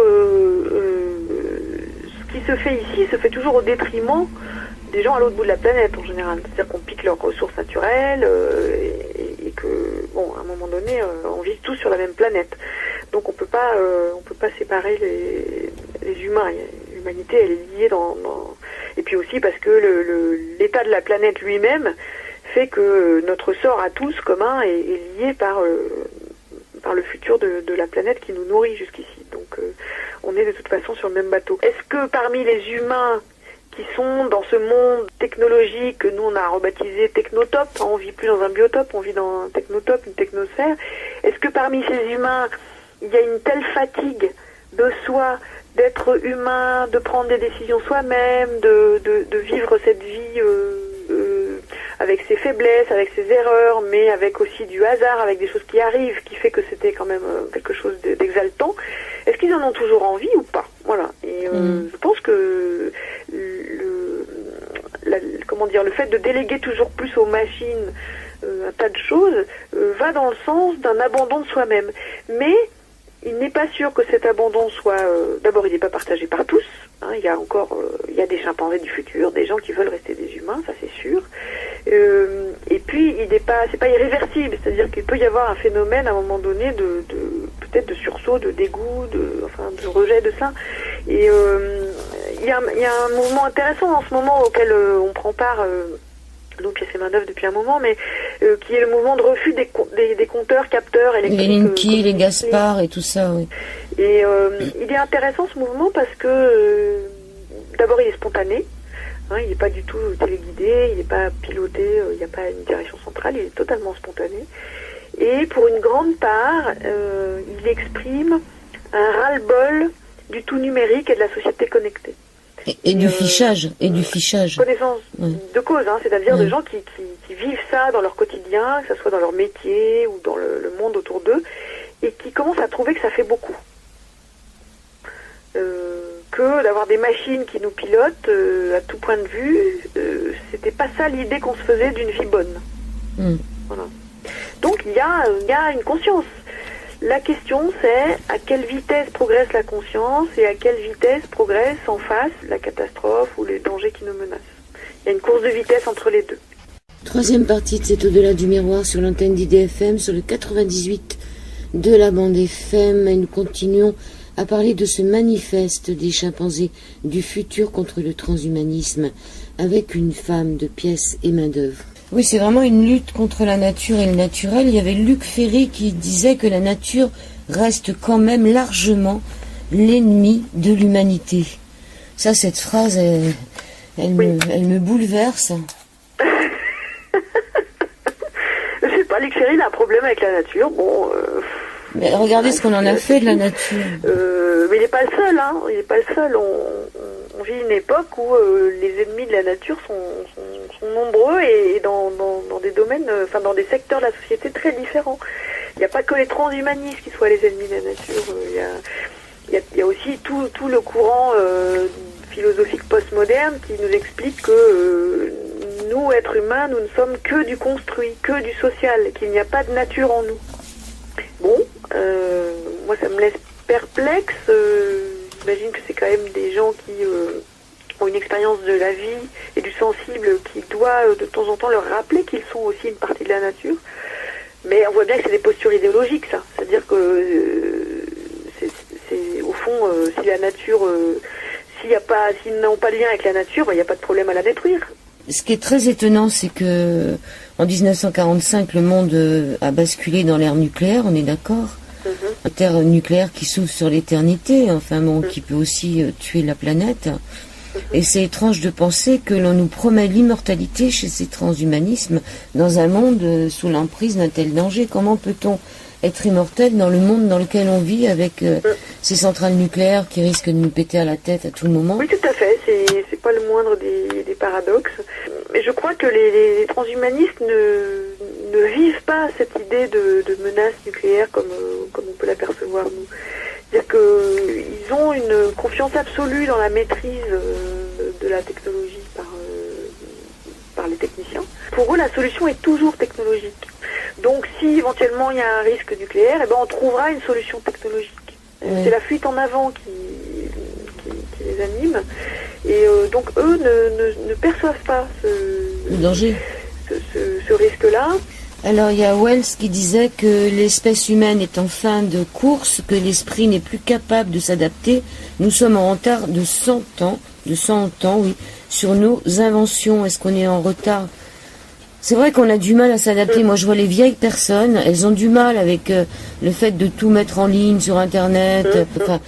ce qui se fait ici se fait toujours au détriment des gens à l'autre bout de la planète en général. C'est-à-dire qu'on pique leurs ressources naturelles et que, à un moment donné, on vit tous sur la même planète. Donc on peut pas séparer les humains. L'humanité, elle est liée et puis aussi parce que l'état de la planète lui-même fait que notre sort à tous commun est lié par le futur de la planète qui nous nourrit jusqu'ici. Donc on est de toute façon sur le même bateau. Est-ce que parmi les humains qui sont dans ce monde technologique que nous on a rebaptisé technotope, on vit plus dans un biotope, on vit dans un technotope, une technosphère, est-ce que parmi ces humains il y a une telle fatigue de soi, d'être humain, de prendre des décisions soi-même, de vivre cette vie avec ses faiblesses, avec ses erreurs, mais avec aussi du hasard, avec des choses qui arrivent, qui fait que c'était quand même quelque chose d'exaltant. Est-ce qu'ils en ont toujours envie ou pas? Voilà. Et je pense que le fait de déléguer toujours plus aux machines un tas de choses va dans le sens d'un abandon de soi-même. Mais il n'est pas sûr que cet abandon soit... D'abord, il n'est pas partagé par tous. Il y a des chimpanzés du futur, des gens qui veulent rester des humains, ça c'est sûr. Et puis, c'est pas irréversible, c'est-à-dire qu'il peut y avoir un phénomène à un moment donné peut-être de sursaut, de dégoût, de rejet de ça. Et il y a un mouvement intéressant en ce moment auquel on prend part. Donc j'ai fait main d'œuvre depuis un moment, mais qui est le mouvement de refus des compteurs, capteurs électriques. Les Linky, les Gaspard et tout ça, oui. Et il est intéressant ce mouvement parce que d'abord il est spontané, il n'est pas du tout téléguidé, il n'est pas piloté, il n'y a pas une direction centrale, il est totalement spontané. Et pour une grande part, il exprime un ras-le-bol du tout numérique et de la société connectée. Et du fichage, Connaissance de cause, c'est-à-dire de gens qui vivent ça dans leur quotidien, que ce soit dans leur métier ou dans le monde autour d'eux, et qui commencent à trouver que ça fait beaucoup. que d'avoir des machines qui nous pilotent à tout point de vue. C'était pas ça l'idée qu'on se faisait d'une vie bonne. Voilà. Donc il y a une conscience. La question c'est à quelle vitesse progresse la conscience et à quelle vitesse progresse en face la catastrophe ou les dangers qui nous menacent. Il y a une course de vitesse entre les deux. Troisième partie de cet Au-delà du miroir sur l'antenne d'IDFM, sur le 98 de la bande FM, et nous continuons à parler de ce manifeste des chimpanzés du futur contre le transhumanisme avec une femme de pièce et main-d'œuvre. Oui, c'est vraiment une lutte contre la nature et le naturel. Il y avait Luc Ferry qui disait que la nature reste quand même largement l'ennemi de l'humanité. Ça, cette phrase, elle me bouleverse. Je sais pas, Luc Ferry il a un problème avec la nature. Bon. Mais regardez ce qu'on en a fait de la nature. Mais il n'est pas le seul, hein. Il n'est pas le seul. On vit une époque où les ennemis de la nature sont nombreux et dans des domaines, enfin dans des secteurs de la société très différents. Il n'y a pas que les transhumanistes qui soient les ennemis de la nature. Il y a aussi tout le courant philosophique postmoderne qui nous explique que nous, êtres humains, nous ne sommes que du construit, que du social, qu'il n'y a pas de nature en nous. Bon, moi ça me laisse perplexe. J'imagine que c'est quand même des gens qui ont une expérience de la vie et du sensible qui doit de temps en temps leur rappeler qu'ils sont aussi une partie de la nature. Mais on voit bien que c'est des postures idéologiques, ça. C'est-à-dire que c'est au fond, si la nature, s'ils n'ont pas de lien avec la nature, il n'y a pas de problème à la détruire. Ce qui est très étonnant, c'est que en 1945, le monde a basculé dans l'ère nucléaire, on est d'accord ? Une terre nucléaire qui s'ouvre sur l'éternité, enfin bon, qui peut aussi tuer la planète. Et c'est étrange de penser que l'on nous promet l'immortalité chez ces transhumanismes dans un monde sous l'emprise d'un tel danger. Comment peut-on être immortel dans le monde dans lequel on vit avec ces centrales nucléaires qui risquent de nous péter à la tête à tout moment? Oui, tout à fait. C'est pas le moindre des paradoxes. Mais je crois que les transhumanistes ne vivent pas cette idée de menace nucléaire comme on peut l'apercevoir nous. C'est-à-dire qu'ils ont une confiance absolue dans la maîtrise de la technologie par les techniciens. Pour eux, la solution est toujours technologique. Donc si éventuellement il y a un risque nucléaire, eh ben, on trouvera une solution technologique. C'est la fuite en avant qui les anime. Et donc eux ne perçoivent pas le danger, ce risque-là. Alors il y a Wells qui disait que l'espèce humaine est en fin de course, que l'esprit n'est plus capable de s'adapter. Nous sommes en retard de 100 ans, oui, sur nos inventions. Est-ce qu'on est en retard? C'est vrai qu'on a du mal à s'adapter. Moi, je vois les vieilles personnes, elles ont du mal avec le fait de tout mettre en ligne sur Internet. Enfin,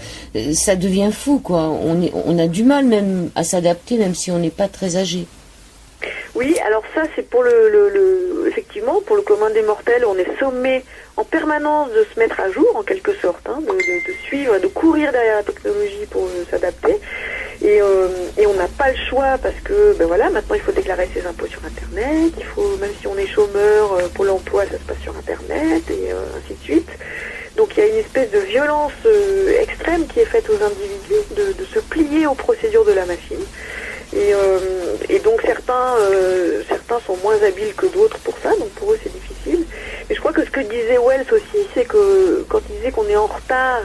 ça devient fou, quoi. On a du mal même à s'adapter, même si on n'est pas très âgé. Oui, alors ça, c'est pour effectivement, pour le commun des mortels, on est sommé en permanence de se mettre à jour, en quelque sorte, hein, de suivre, de courir derrière la technologie pour s'adapter. Et on n'a pas le choix parce que, ben voilà, maintenant il faut déclarer ses impôts sur Internet, il faut, même si on est chômeur, pour l'emploi, ça se passe sur Internet, et ainsi de suite. Donc il y a une espèce de violence extrême qui est faite aux individus de se plier aux procédures de la machine. Et donc certains sont moins habiles que d'autres pour ça, donc pour eux c'est difficile. Mais je crois que ce que disait Wells aussi, c'est que quand il disait qu'on est en retard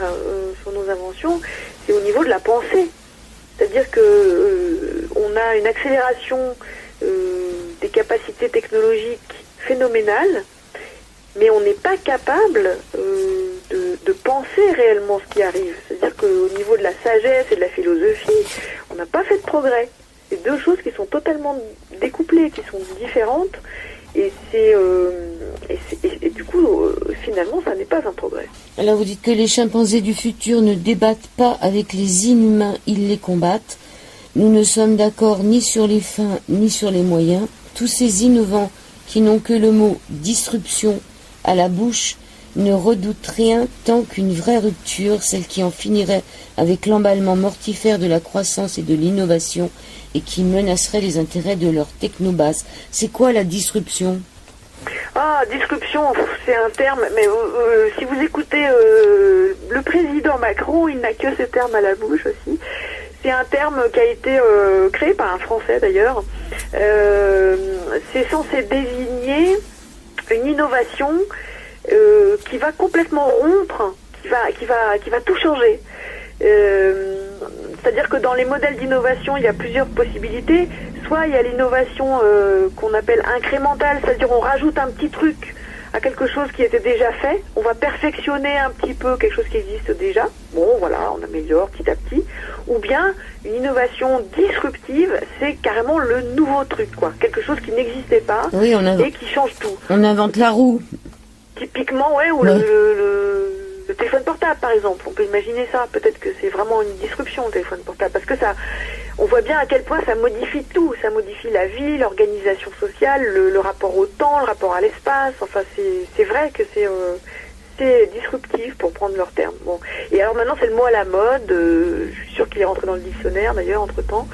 sur nos inventions, c'est au niveau de la pensée. C'est-à-dire que on a une accélération des capacités technologiques phénoménales, mais on n'est pas capable de penser réellement ce qui arrive. C'est-à-dire qu'au niveau de la sagesse et de la philosophie, on n'a pas fait de progrès. C'est deux choses qui sont totalement découplées, qui sont différentes, et du coup, finalement, ça n'est pas un progrès. Alors vous dites que les chimpanzés du futur ne débattent pas avec les inhumains, ils les combattent. Nous ne sommes d'accord ni sur les fins, ni sur les moyens. Tous ces innovants qui n'ont que le mot « disruption » à la bouche ne redoutent rien tant qu'une vraie rupture, celle qui en finirait avec l'emballement mortifère de la croissance et de l'innovation et qui menacerait les intérêts de leur technobase. C'est quoi la disruption? Ah, disruption, c'est un terme, mais si vous écoutez le président Macron, il n'a que ce terme à la bouche aussi. C'est un terme qui a été créé par un Français d'ailleurs. C'est censé désigner une innovation qui va complètement rompre, qui va tout changer. C'est-à-dire que dans les modèles d'innovation, il y a plusieurs possibilités. Soit il y a l'innovation qu'on appelle incrémentale, c'est-à-dire on rajoute un petit truc à quelque chose qui était déjà fait, on va perfectionner un petit peu quelque chose qui existe déjà, bon voilà, on améliore petit à petit, ou bien une innovation disruptive, c'est carrément le nouveau truc, quoi, quelque chose qui n'existait pas et qui change tout. On invente la roue. Typiquement, ouais, ou le téléphone portable, par exemple, on peut imaginer ça, peut-être que c'est vraiment une disruption, le téléphone portable, parce que ça, on voit bien à quel point ça modifie tout, ça modifie la vie, l'organisation sociale, le rapport au temps, le rapport à l'espace, enfin c'est vrai que c'est disruptif pour prendre leur terme. Bon. Et alors maintenant c'est le mot à la mode, je suis sûre qu'il est rentré dans le dictionnaire d'ailleurs entre-temps,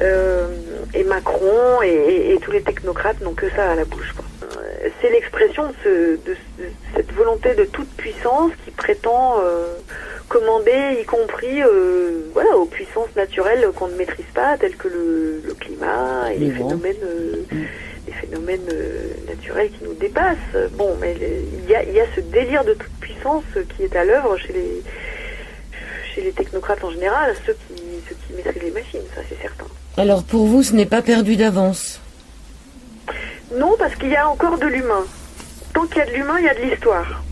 et Macron et tous les technocrates n'ont que ça à la bouche, quoi. C'est l'expression de cette volonté de toute puissance qui prétend commander, y compris aux puissances naturelles qu'on ne maîtrise pas, telles que le climat et les phénomènes naturels qui nous dépassent. Bon, mais il y a ce délire de toute puissance qui est à l'œuvre chez les technocrates en général, ceux qui maîtrisent les machines, ça c'est certain. Alors pour vous, ce n'est pas perdu d'avance? Non, parce qu'il y a encore de l'humain. Tant qu'il y a de l'humain, il y a de l'histoire.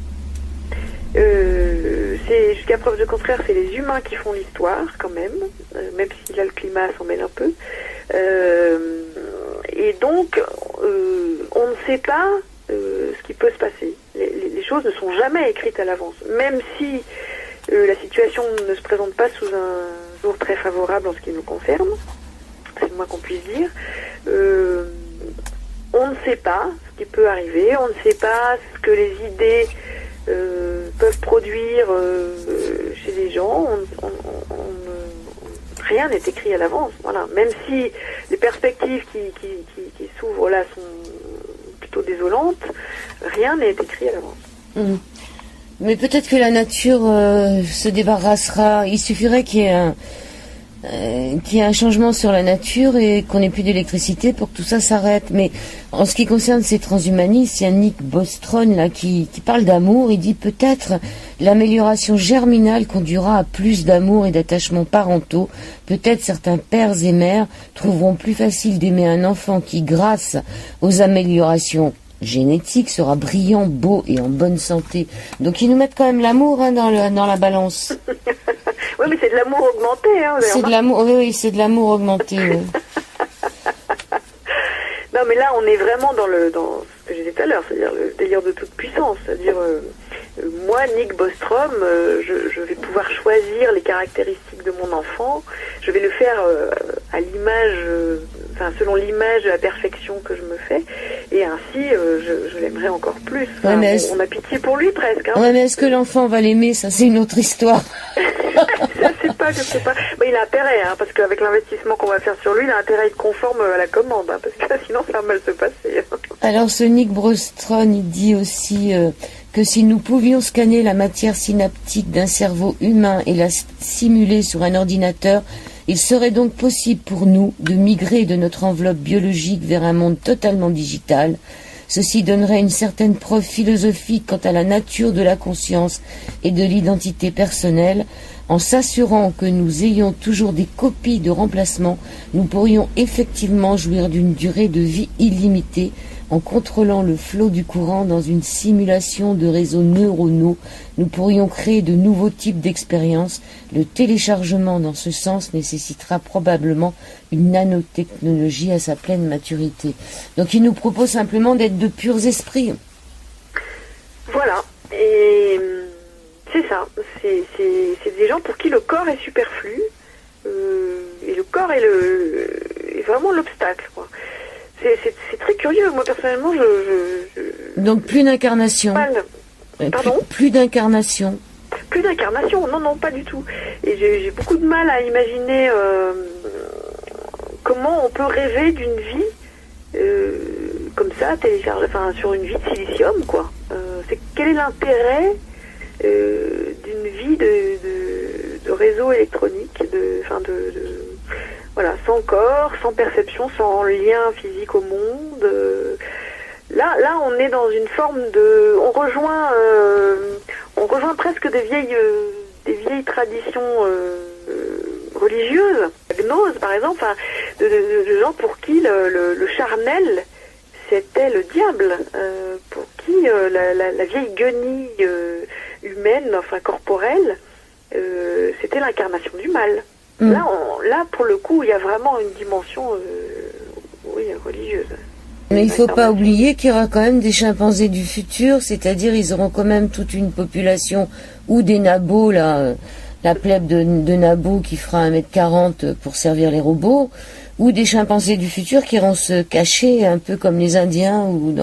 C'est jusqu'à preuve de contraire, c'est les humains qui font l'histoire quand même si là le climat s'en mêle un peu. Et donc, on ne sait pas ce qui peut se passer. Les choses ne sont jamais écrites à l'avance. Même si la situation ne se présente pas sous un jour très favorable en ce qui nous concerne, c'est le moins qu'on puisse dire. On ne sait pas ce qui peut arriver, on ne sait pas ce que les idées peuvent produire chez les gens. Rien n'est écrit à l'avance. Voilà. Même si les perspectives qui s'ouvrent là sont plutôt désolantes, rien n'est écrit à l'avance. Mais peut-être que la nature se débarrassera. Il suffirait qu'il y ait un changement sur la nature et qu'on n'ait plus d'électricité pour que tout ça s'arrête. Mais en ce qui concerne ces transhumanistes, il y a Nick Bostrom là qui parle d'amour. Il dit peut-être l'amélioration germinale conduira à plus d'amour et d'attachements parentaux. Peut-être certains pères et mères trouveront plus facile d'aimer un enfant qui, grâce aux améliorations génétiques, sera brillant, beau et en bonne santé. Donc ils nous mettent quand même l'amour dans la balance. Oui, mais c'est de l'amour augmenté. C'est de l'amour, oui, c'est de l'amour augmenté. Oui. Non, mais là, on est vraiment dans ce que j'ai dit tout à l'heure, c'est-à-dire le délire de toute puissance. C'est-à-dire, moi, Nick Bostrom, je vais pouvoir choisir les caractéristiques de mon enfant. Je vais le faire à l'image, selon l'image de la perfection que je me fais. Et ainsi, je l'aimerais encore plus. Enfin, ouais, on a pitié pour lui presque. Ouais, mais est-ce que l'enfant va l'aimer? Ça, c'est une autre histoire. Je sais pas. Mais il a intérêt, parce qu'avec l'investissement qu'on va faire sur lui, il a intérêt à être conforme à la commande, parce que sinon ça va mal se passer. Alors ce Nick Bostrom, il dit aussi que si nous pouvions scanner la matière synaptique d'un cerveau humain et la simuler sur un ordinateur, il serait donc possible pour nous de migrer de notre enveloppe biologique vers un monde totalement digital. Ceci donnerait une certaine preuve philosophique quant à la nature de la conscience et de l'identité personnelle. En s'assurant que nous ayons toujours des copies de remplacement, nous pourrions effectivement jouir d'une durée de vie illimitée en contrôlant le flot du courant dans une simulation de réseaux neuronaux. Nous pourrions créer de nouveaux types d'expériences. Le téléchargement dans ce sens nécessitera probablement une nanotechnologie à sa pleine maturité. Donc il nous propose simplement d'être de purs esprits. Voilà. Et c'est ça. C'est des gens pour qui le corps est superflu. Et le corps est vraiment l'obstacle, quoi. C'est très curieux. Moi, personnellement, Donc, plus d'incarnation. Pardon ? Plus d'incarnation. Plus d'incarnation. Non, pas du tout. Et j'ai beaucoup de mal à imaginer comment on peut rêver d'une vie comme ça, sur une vie de silicium, quoi. Quel est l'intérêt d'une vie réseau électronique, voilà, sans corps, sans perception, sans lien physique au monde. Là, on est dans une forme de, on rejoint presque des vieilles traditions religieuses, la gnose par exemple, enfin, de gens pour qui le charnel c'était le diable, pour qui la vieille guenille humaine, enfin corporelle, c'était l'incarnation du mal. Là, pour le coup, il y a vraiment une dimension religieuse. Mais il ne faut pas oublier qu'il y aura quand même des chimpanzés du futur, c'est-à-dire ils auront quand même toute une population, ou des nabos, la plèbe de nabos qui fera 1m40 pour servir les robots, ou des chimpanzés du futur qui iront se cacher un peu comme les Indiens ou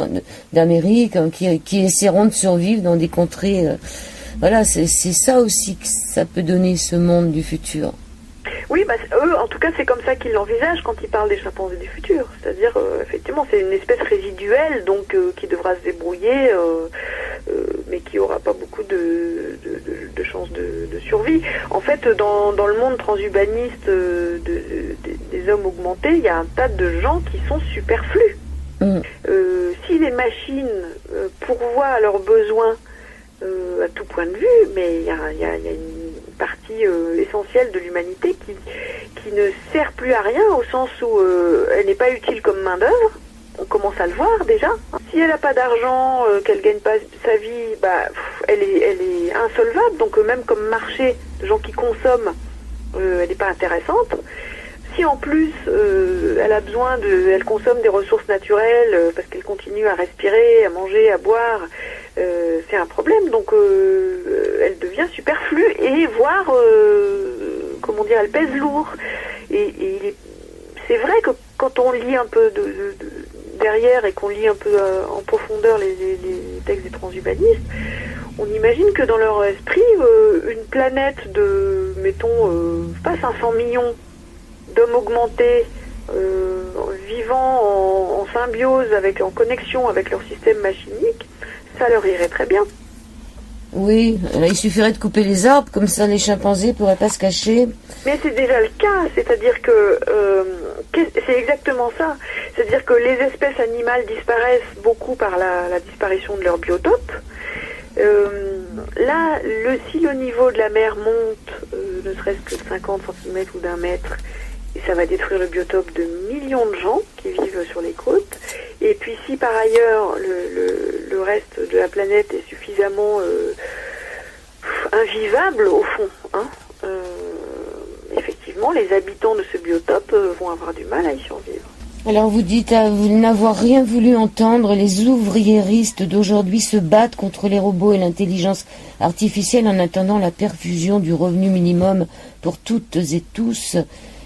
d'Amérique, qui essaieront de survivre dans des contrées. Voilà, c'est ça aussi que ça peut donner, ce monde du futur. Oui, eux, en tout cas, c'est comme ça qu'ils l'envisagent quand ils parlent des chimpanzés du futur. C'est-à-dire, effectivement, c'est une espèce résiduelle, donc qui devra se débrouiller, mais qui aura pas beaucoup de chances de survie. En fait, dans le monde transhumaniste des hommes augmentés, il y a un tas de gens qui sont superflus. Si les machines pourvoient à leurs besoins à tout point de vue, mais il y a une partie essentielle de l'humanité qui ne sert plus à rien, au sens où elle n'est pas utile comme main d'œuvre. On commence à le voir déjà. Si elle n'a pas d'argent, qu'elle gagne pas sa vie, elle est insolvable. Donc même comme marché de gens qui consomment, elle n'est pas intéressante. Si en plus elle consomme des ressources naturelles parce qu'elle continue à respirer, à manger, à boire, c'est un problème. Donc elle devient superflue et voire elle pèse lourd. Et c'est vrai que quand on lit un peu derrière et qu'on lit un peu en profondeur les textes des transhumanistes, on imagine que dans leur esprit, une planète de, mettons, pas 500 millions d'hommes augmentés, vivant en symbiose, en connexion avec leur système machinique, ça leur irait très bien. Oui, il suffirait de couper les arbres, comme ça les chimpanzés ne pourraient pas se cacher. Mais c'est déjà le cas, c'est-à-dire que c'est exactement ça. C'est-à-dire que les espèces animales disparaissent beaucoup par la disparition de leur biotope. Là, si le niveau de la mer monte, ne serait-ce que de 50 cm ou d'1 mètre, et ça va détruire le biotope de millions de gens qui vivent sur les côtes. Et puis si par ailleurs le reste de la planète est suffisamment invivable au fond, effectivement les habitants de ce biotope vont avoir du mal à y survivre. Alors vous dites à vous n'avoir rien voulu entendre, les ouvriéristes d'aujourd'hui se battent contre les robots et l'intelligence artificielle en attendant la perfusion du revenu minimum pour toutes et tous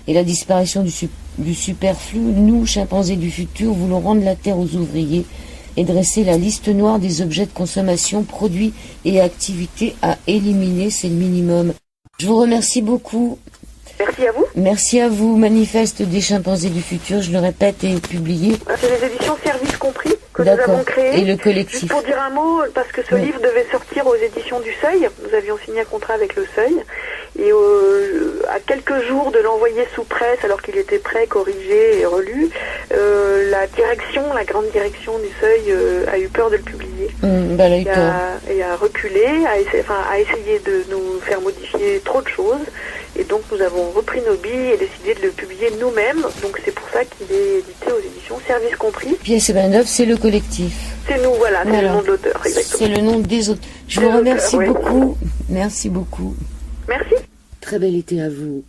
et la disparition du superflu. Nous, chimpanzés du futur, voulons rendre la terre aux ouvriers et dresser la liste noire des objets de consommation, produits et activités à éliminer, c'est le minimum. Je vous remercie beaucoup. Merci à vous. Merci à vous. Manifeste des chimpanzés du futur, je le répète, est publié. C'est les éditions Service Compris que nous avons créées. Et le collectif. Juste pour dire un mot, parce que ce livre devait sortir aux éditions du Seuil. Nous avions signé un contrat avec le Seuil. Et à quelques jours de l'envoyer sous presse, alors qu'il était prêt, corrigé et relu, la grande direction du Seuil a eu peur de le publier. Et a reculé, a essayé de nous faire modifier trop de choses. Et donc nous avons repris nos billes et décidé de le publier nous-mêmes. Donc c'est pour ça qu'il est édité aux éditions Service Compris. Pièce 29, c'est le collectif. C'est nous, voilà, c'est le nom de l'auteur, exactement. C'est le nom des auteurs. Je vous remercie beaucoup. Merci beaucoup. Merci. Très bel été à vous.